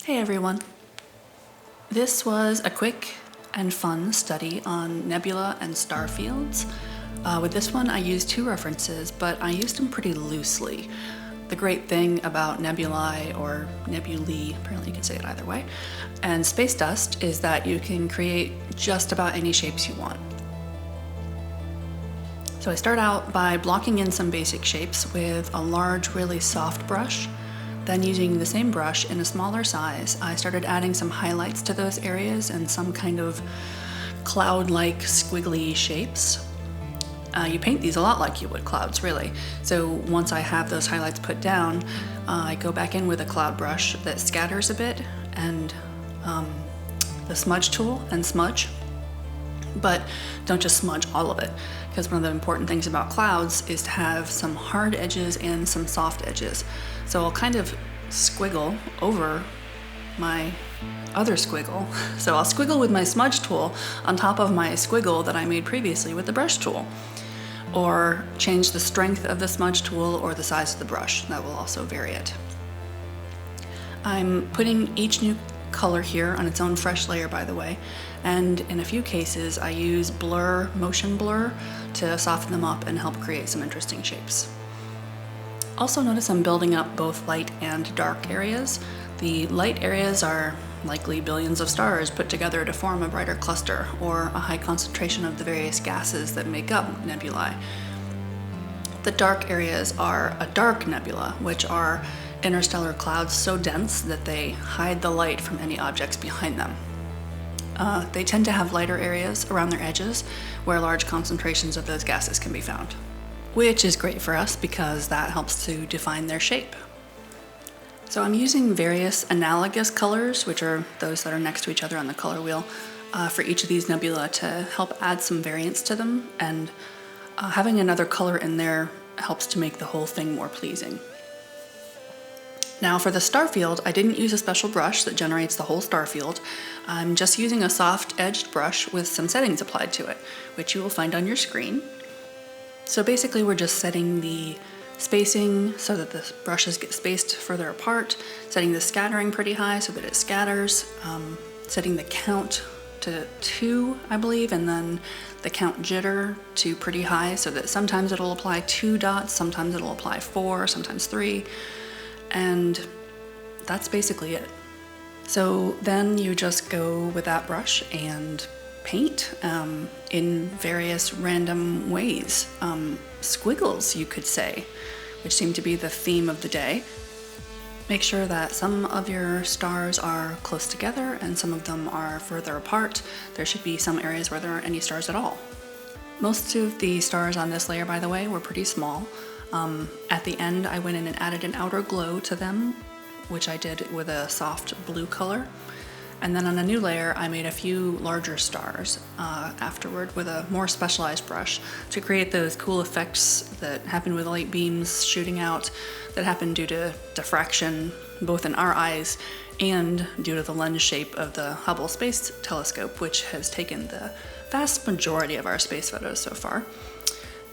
Hey everyone. This was a quick and fun study on nebula and starfields. With this one I used two references, but I used them pretty loosely. The great thing about nebulae, or nebulae, apparently you can say it either way, and space dust is that you can create just about any shapes you want. So I start out by blocking in some basic shapes with a large, really soft brush. Then using the same brush in a smaller size, I started adding some highlights to those areas and some kind of cloud-like squiggly shapes. You paint these a lot like you would clouds, really. So once I have those highlights put down, I go back in with a cloud brush that scatters a bit and the smudge tool and smudge. But don't just smudge all of it, because one of the important things about clouds is to have some hard edges and some soft edges. So I'll kind of squiggle over my other squiggle. So I'll squiggle with my smudge tool on top of my squiggle that I made previously with the brush tool. Or change the strength of the smudge tool or the size of the brush. That will also vary it. I'm putting each new color here on its own fresh layer, by the way, and in a few cases I use blur, motion blur, to soften them up and help create some interesting shapes. Also notice I'm building up both light and dark areas. The light areas are likely billions of stars put together to form a brighter cluster, or a high concentration of the various gases that make up nebulae. The dark areas are a dark nebula, which are interstellar clouds so dense that they hide the light from any objects behind them. They tend to have lighter areas around their edges where large concentrations of those gases can be found, which is great for us because that helps to define their shape. So I'm using various analogous colors, which are those that are next to each other on the color wheel, for each of these nebula to help add some variance to them, and having another color in there helps to make the whole thing more pleasing. Now for the starfield, I didn't use a special brush that generates the whole starfield. I'm just using a soft-edged brush with some settings applied to it, which you will find on your screen. So basically we're just setting the spacing so that the brushes get spaced further apart, setting the scattering pretty high so that it scatters, setting the count to 2, I believe, and then the count jitter to pretty high so that sometimes it'll apply 2 dots, sometimes it'll apply 4, sometimes 3. And that's basically it. So then you just go with that brush and paint in various random ways. Squiggles, you could say, which seem to be the theme of the day. Make sure that some of your stars are close together and some of them are further apart. There should be some areas where there aren't any stars at all. Most of the stars on this layer, by the way, were pretty small. At the end, I went in and added an outer glow to them, which I did with a soft blue color. And then on a new layer, I made a few larger stars afterward with a more specialized brush to create those cool effects that happen with light beams shooting out, that happen due to diffraction, both in our eyes and due to the lens shape of the Hubble Space Telescope, which has taken the vast majority of our space photos so far.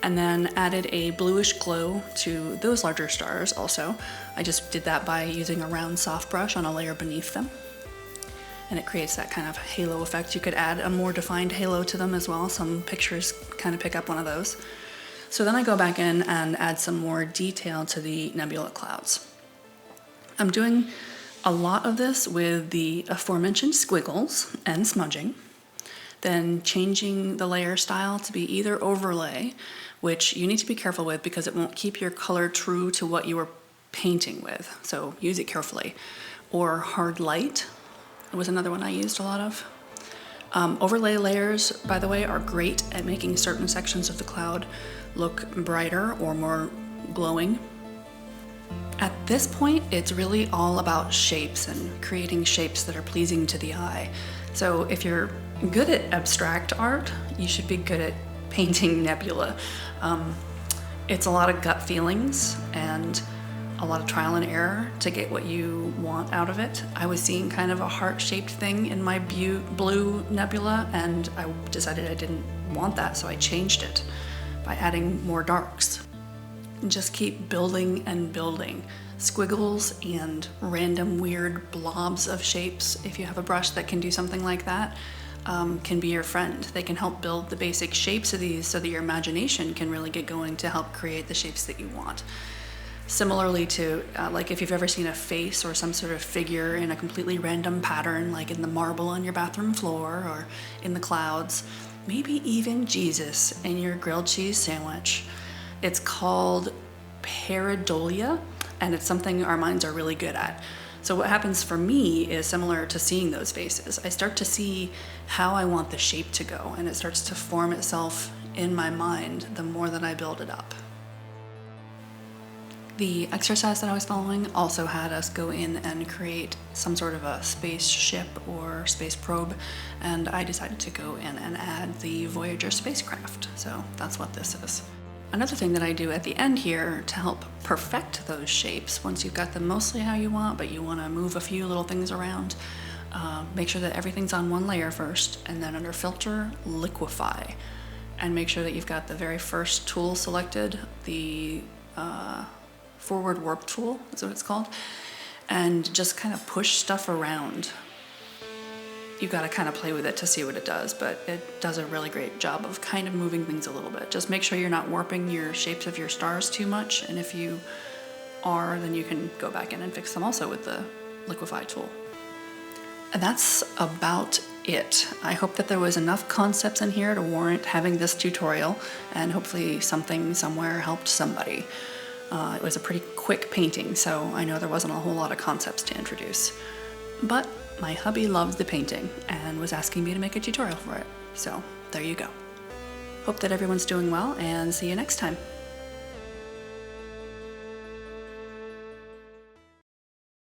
And then added a bluish glow to those larger stars also. I just did that by using a round soft brush on a layer beneath them. And it creates that kind of halo effect. You could add a more defined halo to them as well. Some pictures kind of pick up one of those. So then I go back in and add some more detail to the nebula clouds. I'm doing a lot of this with the aforementioned squiggles and smudging, then changing the layer style to be either overlay, which you need to be careful with because it won't keep your color true to what you were painting with, so use it carefully, or hard light. It was another one I used a lot of. Overlay layers, by the way, are great at making certain sections of the cloud look brighter or more glowing. At this point, it's really all about shapes and creating shapes that are pleasing to the eye. So if you're good at abstract art, you should be good at painting nebula. It's a lot of gut feelings and a lot of trial and error to get what you want out of it. I was seeing kind of a heart-shaped thing in my blue nebula, and I decided I didn't want that, so I changed it by adding more darks. And just keep building and building. Squiggles and random weird blobs of shapes, if you have a brush that can do something like that, can be your friend. They can help build the basic shapes of these so that your imagination can really get going to help create the shapes that you want. Similarly to, like if you've ever seen a face or some sort of figure in a completely random pattern, like in the marble on your bathroom floor or in the clouds, maybe even Jesus in your grilled cheese sandwich. It's called pareidolia, and it's something our minds are really good at. So what happens for me is similar to seeing those faces. I start to see how I want the shape to go, and it starts to form itself in my mind the more that I build it up. The exercise that I was following also had us go in and create some sort of a spaceship or space probe, and I decided to go in and add the Voyager spacecraft. So that's what this is. Another thing that I do at the end here to help perfect those shapes, once you've got them mostly how you want, but you want to move a few little things around, make sure that everything's on one layer first, and then under filter, liquefy. And make sure that you've got the very first tool selected, the forward warp tool is what it's called, and just kind of push stuff around. You've got to kind of play with it to see what it does, but it does a really great job of kind of moving things a little bit. Just make sure you're not warping your shapes of your stars too much, and if you are, then you can go back in and fix them also with the liquefy tool. And that's about it. I hope that there was enough concepts in here to warrant having this tutorial, and hopefully something somewhere helped somebody. It was a pretty quick painting, so I know there wasn't a whole lot of concepts to introduce. But my hubby loved the painting and was asking me to make a tutorial for it. So there you go. Hope that everyone's doing well, and see you next time.